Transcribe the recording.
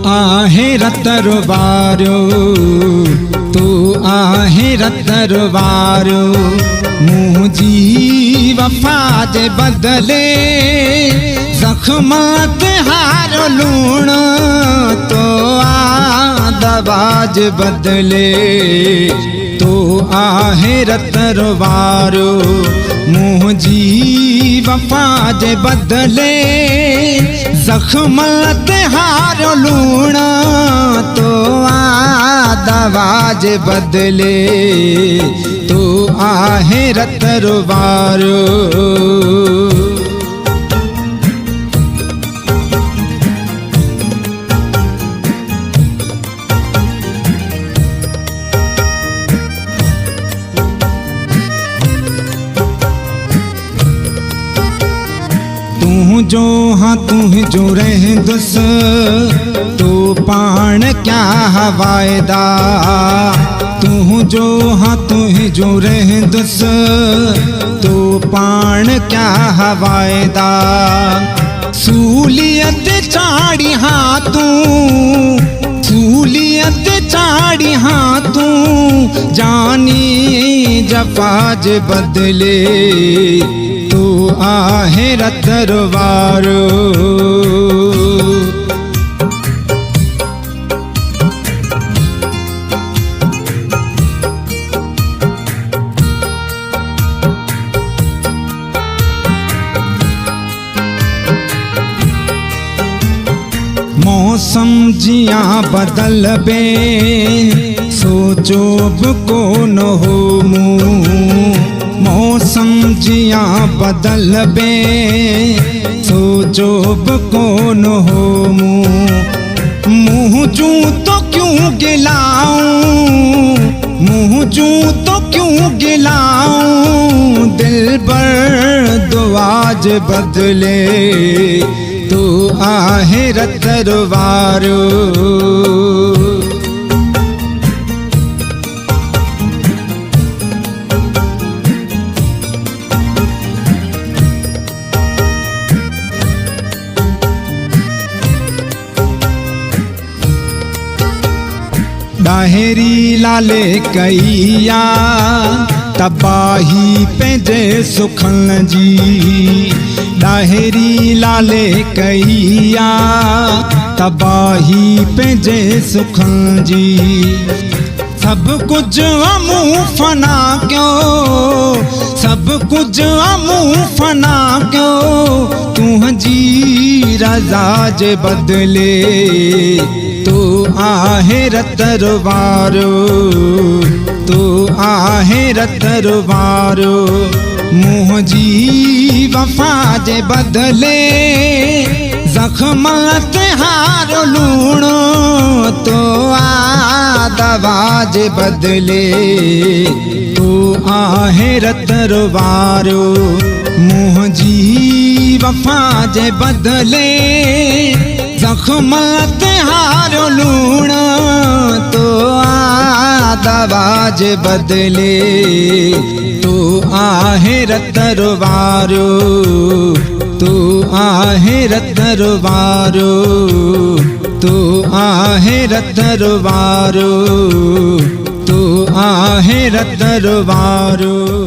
आहे रतरवारो, तू आहे रतरवारो, मुझी वफा जे बदले जख्मात हारो लूण, तो दवाज बदले। तो आहे रतरवारो, मुझी वफा जे बदले जख्मात हारो लूण, तो दवाज बदले। तो आहे रतरवारो। तू जो हाँ तू जो रहंदुस, तो पाण क्या हवायदा। तू जो हाँ तू जो रहंदुस, तो पाण क्या हवायदा। सूलियत चाड़ी हाँ तू, सूलियत चाड़ी हाँ तू, जानी जफाज बदले। तू आहे रतरवारो। मौसम जिया बदल बे, सोचो को न हो मुँह। मौसम जिया बदल बे, सोचो को न हो मुँह। मुँह जूँ तो क्यों गिलाऊं, मुँह जूँ तो क्यों गिलाऊं, दिल पर दुआज बदले। तू आहे रतरवारो। डाहेरी लाले कईया, तबाही पंहिंजे सुखन जी। डाहेरी लाले कईया, तबाही पंहिंजे सुखन जी। सब कुछ अमूं फना क्यों, सब कुछ अमूं फना क्यों, तुझी रज़ा जे बदले। तू आहे रतरवारो, तू आहे रतरवारो, मुझी वफा जे बदले जख्मात हारो लूण, तो दवाज बदले। तू आहे रतरवारो, मुझी वफा जे बदले जख्मात हारो लूण, तो दवाज बदले। तू आहे रतरवारो, तू आहे रतरवारो, तू आहे रतरवारो, तू आहे रतरवारो।